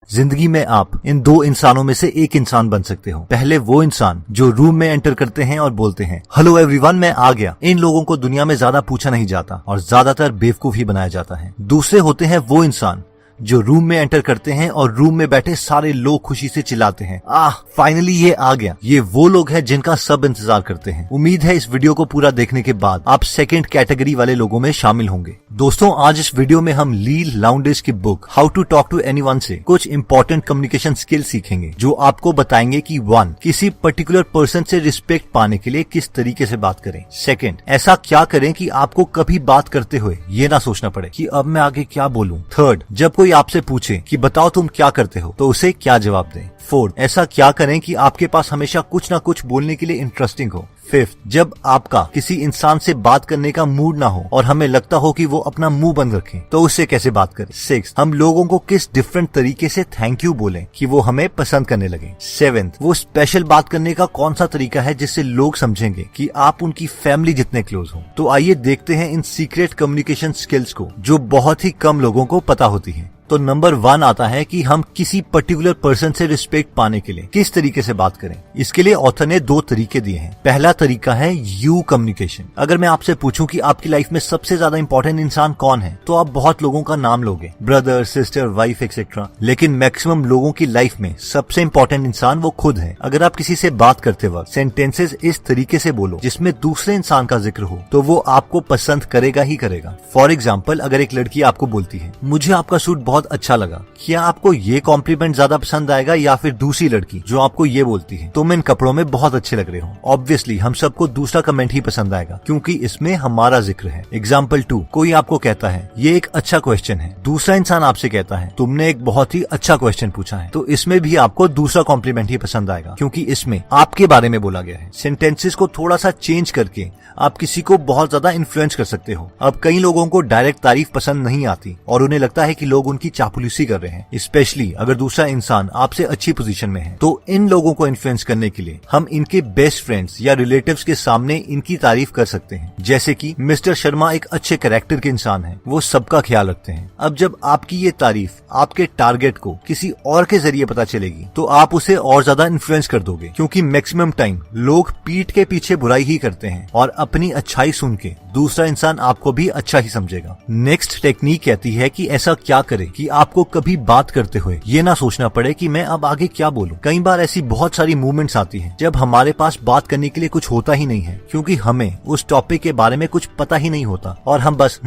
जिंदगी में आप इन दो इंसानों में से एक इंसान बन सकते हो। पहले वो इंसान जो रूम में एंटर करते हैं और बोलते हैं हेलो एवरीवन, मैं आ गया। इन लोगों को दुनिया में ज्यादा पूछा नहीं जाता और ज्यादातर बेवकूफ ही बनाया जाता है। दूसरे होते हैं वो इंसान जो रूम में एंटर करते हैं और रूम में बैठे सारे लोग खुशी से चिल्लाते हैं, फाइनली ये आ गया। ये वो लोग हैं जिनका सब इंतजार करते हैं। उम्मीद है इस वीडियो को पूरा देखने के बाद आप सेकंड कैटेगरी वाले लोगों में शामिल होंगे। दोस्तों, आज इस वीडियो में हम ली लाउंडेज की book how to talk to anyone से कुछ इंपॉर्टेंट कम्युनिकेशन स्किल सीखेंगे जो आपको बताएंगे कि 1. किसी पर्टिकुलर पर्सन से रिस्पेक्ट पाने के लिए किस तरीके से बात करें। 2. ऐसा क्या करें कि आपको कभी बात करते हुए ये ना सोचना पड़े कि अब मैं आगे क्या बोलूं। 3. जब कोई आपसे पूछे कि बताओ तुम क्या करते हो तो उसे क्या जवाब दें। 4. ऐसा क्या करें कि आपके पास हमेशा कुछ ना कुछ बोलने के लिए इंटरेस्टिंग हो। 5. जब आपका किसी इंसान से बात करने का मूड ना हो और हमें लगता हो कि वो अपना मुंह बंद रखें तो उससे कैसे बात करें। 6. हम लोगों को किस डिफरेंट तरीके से थैंक यू बोलें कि वो हमें पसंद करने लगे। 7. वो स्पेशल बात करने का कौन सा तरीका है जिससे लोग समझेंगे कि आप उनकी फैमिली जितने क्लोज हो। तो आइए देखते हैं इन सीक्रेट कम्युनिकेशन स्किल्स को जो बहुत ही कम लोगों को पता होती है। तो नंबर 1 आता है कि हम किसी पर्टिकुलर पर्सन से रिस्पेक्ट पाने के लिए किस तरीके से बात करें। इसके लिए ऑथर ने 2 तरीके दिए हैं। पहला तरीका है यू कम्युनिकेशन। अगर मैं आपसे पूछूं कि आपकी लाइफ में सबसे ज्यादा इंपॉर्टेंट इंसान कौन है तो आप बहुत लोगों का नाम लोगे, ब्रदर, सिस्टर, वाइफ एक्सेट्रा। लेकिन मैक्सिमम लोगों की लाइफ में सबसे इंपॉर्टेंट इंसान वो खुद है। अगर आप किसी से बात करते वक्त सेंटेंसेस इस तरीके से बोलो जिसमें दूसरे इंसान का जिक्र हो तो वो आपको पसंद करेगा ही करेगा। फॉर एग्जाम्पल, अगर एक लड़की आपको बोलती है मुझे आपका सूट बहुत अच्छा लगा, क्या आपको ये कॉम्प्लीमेंट ज्यादा पसंद आएगा या फिर दूसरी लड़की जो आपको ये बोलती है तुम इन कपड़ों में बहुत अच्छे लग रहे हो। ऑब्वियसली हम सबको दूसरा कमेंट ही पसंद आएगा क्योंकि इसमें हमारा जिक्र है। एग्जाम्पल 2, कोई आपको कहता है ये एक अच्छा क्वेश्चन है, दूसरा इंसान आपसे कहता है तुमने एक बहुत ही अच्छा क्वेश्चन पूछा है, तो इसमें भी आपको दूसरा कॉम्प्लीमेंट ही पसंद आएगा क्योंकि इसमें आपके बारे में बोला गया है। सेंटेंसेस को थोड़ा सा चेंज करके आप किसी को बहुत ज्यादा इन्फ्लुएंस कर सकते हो। अब कई लोगों को डायरेक्ट तारीफ पसंद नहीं आती और उन्हें लगता है कि लोग उनकी चापलूसी कर रहे हैं, स्पेशली अगर दूसरा इंसान आपसे अच्छी पोजीशन में है। तो इन लोगों को इन्फ्लुएंस करने के लिए हम इनके बेस्ट फ्रेंड्स या रिलेटिव्स के सामने इनकी तारीफ कर सकते हैं, जैसे कि मिस्टर शर्मा एक अच्छे कैरेक्टर के इंसान हैं, वो सबका ख्याल रखते हैं। अब जब आपकी ये तारीफ आपके टारगेट को किसी और के जरिए पता चलेगी तो आप उसे और ज्यादा इन्फ्लुएंस कर दोगे क्योंकि मैक्सिमम टाइम लोग पीठ के पीछे बुराई ही करते हैं और अपनी अच्छाई सुन के दूसरा इंसान आपको भी अच्छा ही समझेगा। नेक्स्ट टेक्निक कहती है कि ऐसा क्या करें कि आपको कभी बात करते हुए ये ना सोचना पड़े कि मैं अब आगे क्या बोलूं। कई बार ऐसी बहुत सारी मूवमेंट्स आती हैं जब हमारे पास बात करने के लिए कुछ होता ही नहीं है क्योंकि हमें उस टॉपिक के बारे में कुछ पता ही नहीं होता और हम बस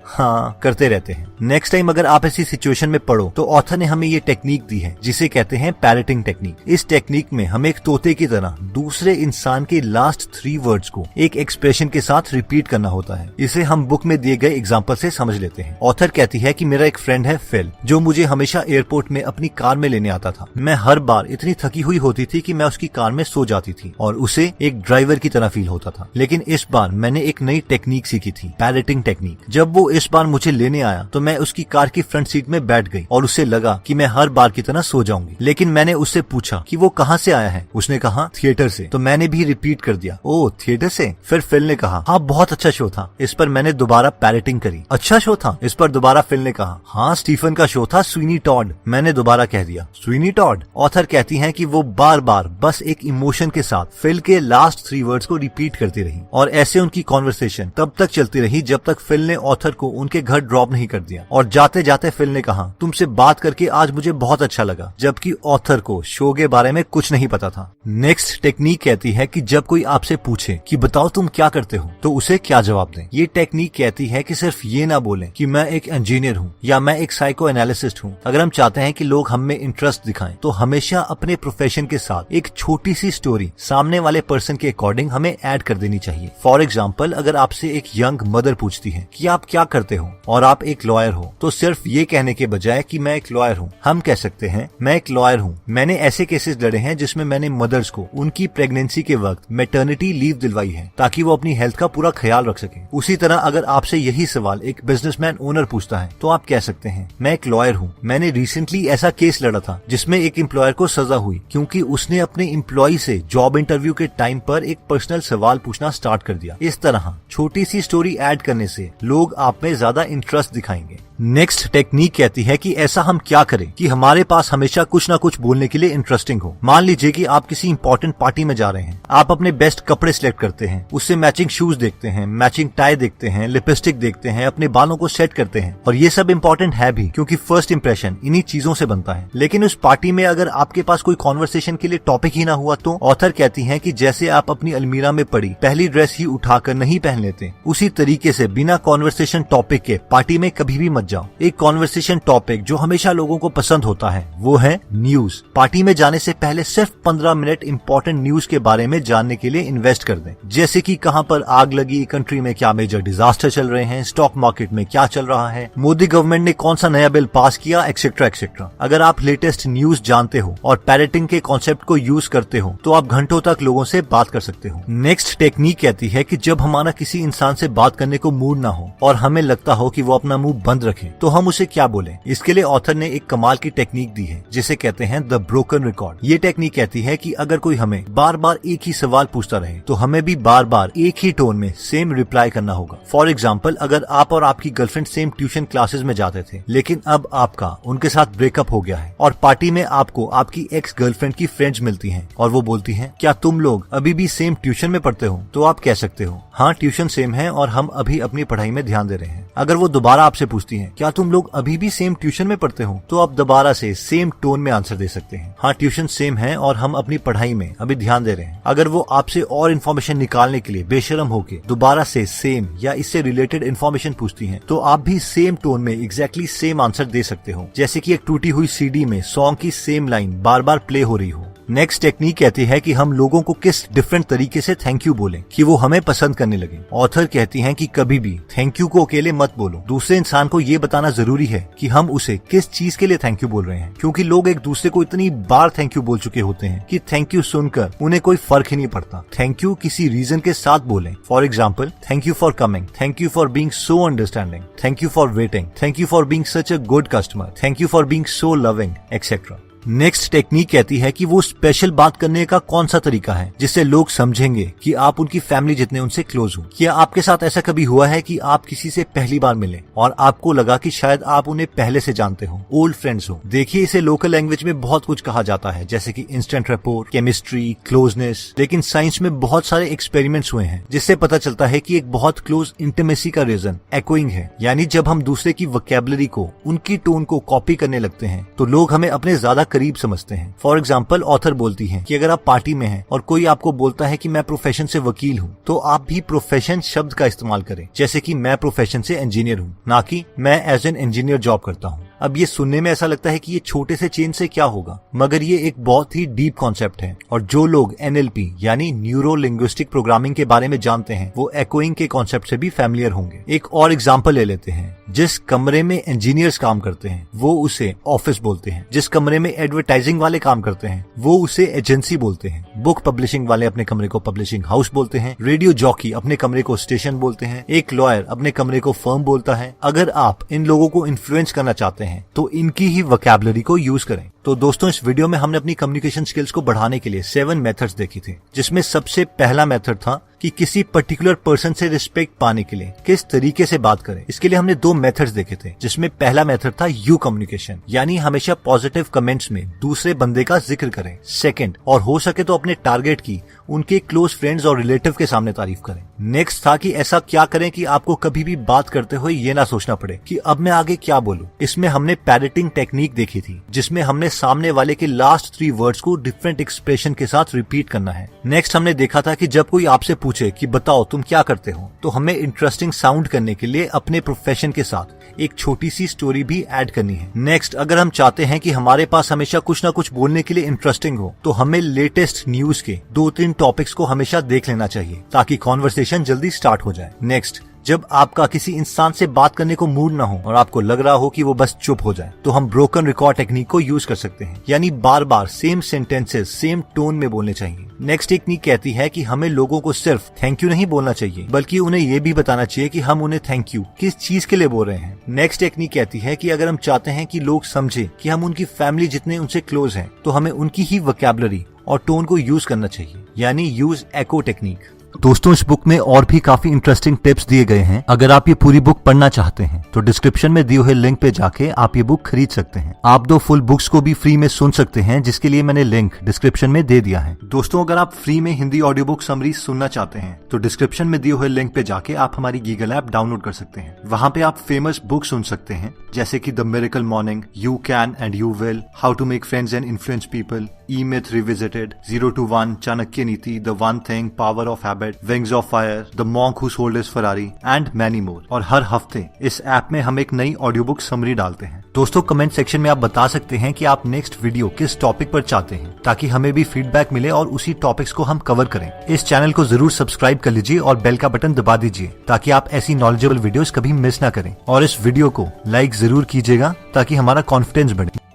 हाँ करते रहते हैं। नेक्स्ट टाइम अगर आप ऐसी सिचुएशन में पड़ो तो ऑथर ने हमें ये टेक्निक दी है जिसे कहते हैं पैरेटिंग टेक्निक। इस टेक्निक में हम एक तोते की तरह दूसरे इंसान के लास्ट 3 वर्ड्स को एक एक्सप्रेशन के साथ रिपीट करना होता है। इसे हम बुक में दिए गए एग्जाम्पल से समझ लेते हैं। ऑथर कहती है कि मेरा एक फ्रेंड है फिल जो मुझे हमेशा एयरपोर्ट में अपनी कार में लेने आता था। मैं हर बार इतनी थकी हुई होती थी कि मैं उसकी कार में सो जाती थी और उसे एक ड्राइवर की तरह फील होता था। लेकिन इस बार मैंने एक नई टेक्निक सीखी थी, पैरेटिंग टेक्निक। जब वो इस बार मुझे लेने आया तो मैं उसकी कार की फ्रंट सीट में बैठ गई और उसे लगा कि मैं हर बार की तरह सो जाऊंगी। लेकिन मैंने उससे पूछा कि वो कहाँ से आया है। उसने कहा थिएटर से। तो मैंने भी रिपीट कर दिया, ओ थिएटर से। फिर फिल ने कहा हाँ बहुत अच्छा शो था। इस पर मैंने दोबारा पैरेटिंग करी, अच्छा शो था। इस पर दोबारा फिल ने कहा हाँ स्टीफन का शो था, स्वीनी टॉड। मैंने दोबारा कह दिया स्वीनी टॉड। ऑथर कहती हैं कि वो बार बार बस एक इमोशन के साथ फिल के लास्ट 3 वर्ड्स को रिपीट करती रही और ऐसे उनकी कॉन्वर्सेशन तब तक चलती रही जब तक फिल ने ऑथर को उनके घर ड्रॉप नहीं कर दिया। और जाते जाते फिल ने कहा तुमसे बात करके आज मुझे बहुत अच्छा लगा, जबकि ऑथर को शो के बारे में कुछ नहीं पता था। नेक्स्ट टेक्निक कहती है कि जब कोई आपसे पूछे कि बताओ तुम क्या करते हो तो उसे क्या जवाब दें। ये टेक्निक कहती है कि सिर्फ ये ना बोलें कि मैं एक इंजीनियर हूँ या मैं एक साइको एनालिसिस्ट हूँ। अगर हम चाहते हैं कि लोग हम में इंटरेस्ट दिखाएं तो हमेशा अपने प्रोफेशन के साथ एक छोटी सी स्टोरी सामने वाले पर्सन के अकॉर्डिंग हमें ऐड कर देनी चाहिए। फॉर एग्जाम्पल, अगर आपसे एक यंग मदर पूछती है कि आप क्या करते हो और आप एक लॉयर हो तो सिर्फ ये कहने के बजाय कि मैं एक लॉयर हूँ हम कह सकते हैं मैं एक लॉयर हूँ, मैंने ऐसे केसेस लड़े हैं जिसमें मैंने मदर्स को उनकी प्रेगनेंसी के वक्त मैटरनिटी लीव दिलवाई है ताकि वो अपनी हेल्थ का पूरा ख्याल रख सके। उसी तरह अगर आपसे यही सवाल एक बिजनेसमैन ओनर पूछता है तो आप कह सकते हैं, मैं एक लॉयर हूँ, मैंने रिसेंटली ऐसा केस लड़ा था जिसमें एक एम्प्लॉयर को सजा हुई क्योंकि उसने अपने एम्प्लॉय से जॉब इंटरव्यू के टाइम पर एक पर्सनल सवाल पूछना स्टार्ट कर दिया। इस तरह छोटी सी स्टोरी ऐड करने से लोग आप में ज्यादा इंटरेस्ट दिखाएंगे। नेक्स्ट टेक्निक कहती है कि ऐसा हम क्या करें कि हमारे पास हमेशा कुछ ना कुछ बोलने के लिए इंटरेस्टिंग हो। मान लीजिए कि आप किसी इंपॉर्टेंट पार्टी में जा रहे हैं, आप अपने बेस्ट कपड़े सिलेक्ट करते हैं, उससे मैचिंग शूज देखते हैं, मैचिंग टाई देखते हैं, लिपस्टिक देखते हैं, अपने बालों को सेट करते हैं, और ये सब इंपॉर्टेंट है भी क्योंकि फर्स्ट इंप्रेशन इन्हीं चीजों से बनता है। लेकिन उस पार्टी में अगर आपके पास कोई कॉन्वर्सेशन के लिए टॉपिक ही ना हुआ तो ऑथर कहती है कि जैसे आप अपनी अलमीरा में पड़ी पहली ड्रेस ही उठाकर नहीं पहन लेते, उसी तरीके से बिना कॉन्वर्सेशन टॉपिक के पार्टी में कभी भी मत जाओ। एक कॉन्वर्सेशन टॉपिक जो हमेशा लोगों को पसंद होता है वो है न्यूज। पार्टी में जाने से पहले सिर्फ 15 मिनट इंपॉर्टेंट न्यूज के बारे में जानने के लिए इन्वेस्ट कर दें, जैसे कि कहां पर आग लगी, कंट्री में क्या मेजर डिजास्टर चल रहे हैं, स्टॉक मार्केट में क्या चल रहा है, मोदी गवर्नमेंट ने कौन सा नया बिल पास किया, एक्सेट्रा एक्सेट्रा। अगर आप लेटेस्ट न्यूज जानते हो और पैरेटिंग के कॉन्सेप्ट को यूज करते हो तो आप घंटों तक लोगों से बात कर सकते हो। नेक्स्ट टेक्निक कहती है कि जब हमारा किसी इंसान से बात करने को मूड ना हो और हमें लगता हो कि वो अपना मुंह बंद रखे तो हम उसे क्या बोलें। इसके लिए ऑथर ने एक कमाल की टेक्निक दी है जिसे कहते हैं द ब्रोकन रिकॉर्ड। ये टेक्निक कहती है कि अगर कोई हमें बार बार एक ही सवाल पूछता रहे तो हमें भी बार बार एक ही टोन में सेम रिप्लाई करना होगा। फॉर एग्जाम्पल, अगर आप और आपकी गर्लफ्रेंड सेम ट्यूशन क्लासेस में जाते थे लेकिन अब आपका उनके साथ ब्रेकअप हो गया है और पार्टी में आपको आपकी एक्स गर्लफ्रेंड की फ्रेंड्स मिलती हैं और वो बोलती हैं, क्या तुम लोग अभी भी सेम ट्यूशन में पढ़ते हो? तो आप कह सकते हो, हाँ ट्यूशन सेम है और हम अभी अपनी पढ़ाई में ध्यान दे रहे हैं। अगर वो दोबारा आपसे पूछती हैं, क्या तुम लोग अभी भी सेम ट्यूशन में पढ़ते हो? तो आप दोबारा से सेम टोन में आंसर दे सकते हैं, हाँ ट्यूशन सेम है और हम अपनी पढ़ाई में अभी ध्यान दे रहे हैं। अगर वो आपसे और इन्फॉर्मेशन निकालने के लिए बेशरम होके दोबारा से सेम या इससे रिलेटेड इन्फॉर्मेशन पूछती हैं तो आप भी सेम टोन में एग्जैक्टली सेम आंसर दे सकते हो, जैसे कि एक टूटी हुई सीडी में सॉन्ग की सेम लाइन बार बार प्ले हो रही हो। नेक्स्ट टेक्निक कहती है कि हम लोगों को किस डिफरेंट तरीके से थैंक यू बोलें कि वो हमें पसंद करने लगे। ऑथर कहती हैं कि कभी भी थैंक यू को अकेले मत बोलो, दूसरे इंसान को ये बताना जरूरी है कि हम उसे किस चीज के लिए थैंक यू बोल रहे हैं, क्योंकि लोग एक दूसरे को इतनी बार थैंक यू बोल चुके होते हैं कि थैंक यू सुनकर उन्हें कोई फर्क ही नहीं पड़ता। थैंक यू किसी रीजन के साथ बोलें। For example, thank you for coming, thank you for being so understanding, thank you for waiting, thank you for being such a good customer, thank you for being so loving, etcetera. Next technique कहती है कि वो special बात करने का कौन सा तरीका है जिससे लोग समझेंगे कि आप उनकी फैमिली जितने उनसे क्लोज हो। क्या आपके साथ ऐसा कभी हुआ है कि आप किसी से पहली बार मिले और आपको लगा कि शायद आप उन्हें पहले से जानते हो, ओल्ड फ्रेंड्स हो? देखिए, इसे लोकल लैंग्वेज में बहुत कुछ कहा जाता है जैसे कि इंस्टेंट रैपोर्ट, केमिस्ट्री, क्लोजनेस, लेकिन साइंस में बहुत सारे एक्सपेरिमेंट्स हुए हैं जिससे पता चलता है कि एक बहुत क्लोज इंटीमेसी का रीजन एक्ोइंग है, यानी जब हम दूसरे की वोकैबुलरी को, उनकी टोन को कॉपी करने लगते हैं तो लोग हमें अपने ज्यादा करीब समझते हैं। फॉर एग्जाम्पल, ऑथर बोलती है कि अगर आप पार्टी में हैं और कोई आपको बोलता है कि मैं प्रोफेशन से वकील हूँ तो आप भी प्रोफेशन शब्द का इस्तेमाल करें, जैसे कि मैं प्रोफेशन से इंजीनियर हूँ, ना कि मैं एज एन इंजीनियर जॉब करता हूँ। अब ये सुनने में ऐसा लगता है कि ये छोटे से चेंज से क्या होगा, मगर ये एक बहुत ही डीप कॉन्सेप्ट है और जो लोग NLP यानी न्यूरो लिंग्विस्टिक प्रोग्रामिंग के बारे में जानते हैं वो एक्ोइंग के कॉन्सेप्ट से भी फैमिलियर होंगे। एक और एग्जांपल ले लेते हैं, जिस कमरे में इंजीनियर्स काम करते हैं वो उसे ऑफिस बोलते हैं, जिस कमरे में एडवर्टाइजिंग वाले काम करते हैं वो उसे एजेंसी बोलते हैं, बुक पब्लिशिंग वाले अपने कमरे को पब्लिशिंग हाउस बोलते हैं, रेडियो जॉकी अपने कमरे को स्टेशन बोलते हैं, एक लॉयर अपने कमरे को फर्म बोलता है। अगर आप इन लोगों को इन्फ्लुएंस करना चाहते हैं तो इनकी ही वोकैबुलरी को यूज करें। तो दोस्तों, इस वीडियो में हमने अपनी कम्युनिकेशन स्किल्स को बढ़ाने के लिए 7 मेथड्स देखी थी, जिसमें सबसे पहला मेथड था कि किसी पर्टिकुलर पर्सन से रिस्पेक्ट पाने के लिए किस तरीके से बात करें। इसके लिए हमने 2 मेथड्स देखे थे, जिसमें पहला मेथड था यू कम्युनिकेशन, यानी हमेशा पॉजिटिव कमेंट्स में दूसरे बंदे का जिक्र करें। सेकंड, और हो सके तो अपने टारगेट की उनके क्लोज फ्रेंड्स और रिलेटिव के सामने तारीफ करें। नेक्स्ट था कि ऐसा क्या करें कि आपको कभी भी बात करते हुए ये ना सोचना पड़े कि अब मैं आगे क्या बोलूं। इसमें हमने पैरेटिंग टेक्निक देखी थी, जिसमें हमने सामने वाले के लास्ट 3 वर्ड्स को डिफरेंट एक्सप्रेशन के साथ रिपीट करना है। नेक्स्ट हमने देखा था कि जब कोई आपसे पूछे कि बताओ तुम क्या करते हो, तो हमें इंटरेस्टिंग साउंड करने के लिए अपने प्रोफेशन के साथ एक छोटी सी स्टोरी भी ऐड करनी है। नेक्स्ट, अगर हम चाहते हैं कि हमारे पास हमेशा कुछ ना कुछ बोलने के लिए इंटरेस्टिंग हो तो हमें लेटेस्ट न्यूज के 2-3 टॉपिक्स को हमेशा देख लेना चाहिए ताकि कॉन्वर्सेशन जल्दी स्टार्ट हो जाए। नेक्स्ट, जब आपका किसी इंसान से बात करने को मूड ना हो और आपको लग रहा हो कि वो बस चुप हो जाए, तो हम ब्रोकन रिकॉर्ड टेक्निक को यूज कर सकते हैं, यानी बार बार सेम सेंटेंसेस सेम टोन में बोलने चाहिए। नेक्स्ट टेक्निक कहती है कि हमें लोगों को सिर्फ थैंक यू नहीं बोलना चाहिए, बल्कि उन्हें ये भी बताना चाहिए कि हम उन्हें थैंक यू किस चीज के लिए बोल रहे हैं। नेक्स्ट टेक्निक कहती है कि अगर हम चाहते हैं कि लोग समझे कि हम उनकी फैमिली जितने उनसे क्लोज हैं, तो हमें उनकी ही वोकैबुलरी और टोन को यूज करना चाहिए, यानी यूज एको टेक्निक। दोस्तों, इस बुक में और भी काफी इंटरेस्टिंग टिप्स दिए गए हैं। अगर आप ये पूरी बुक पढ़ना चाहते हैं तो डिस्क्रिप्शन में दिए हुए लिंक पे जाके आप ये बुक खरीद सकते हैं। आप 2 फुल बुक्स को भी फ्री में सुन सकते हैं, जिसके लिए मैंने लिंक डिस्क्रिप्शन में दे दिया है। दोस्तों, अगर आप फ्री में हिंदी ऑडियो बुक समरी सुनना चाहते हैं तो डिस्क्रिप्शन में दिए हुए लिंक पे जाके आप हमारी गीगल ऐप डाउनलोड कर सकते हैं। वहाँ पे आप फेमस बुक सुन सकते हैं, जैसे कि the miracle morning, you can and you will, how to make friends and influence people, E myth revisited, 0 to 1, Chanakya Niti, the one thing, power of habit, wings of fire, the monk who sold his Ferrari and many more. और हर हफ्ते इस app में हम एक नई audio book summary डालते हैं। दोस्तों, कमेंट सेक्शन में आप बता सकते हैं कि आप नेक्स्ट वीडियो किस टॉपिक पर चाहते हैं, ताकि हमें भी फीडबैक मिले और उसी टॉपिक्स को हम कवर करें। इस चैनल को जरूर सब्सक्राइब कर लीजिए और बेल का बटन दबा दीजिए, ताकि आप ऐसी नॉलेजेबल वीडियोस कभी मिस ना करें। और इस वीडियो को लाइक जरूर कीजिएगा ताकि हमारा कॉन्फिडेंस बढ़े।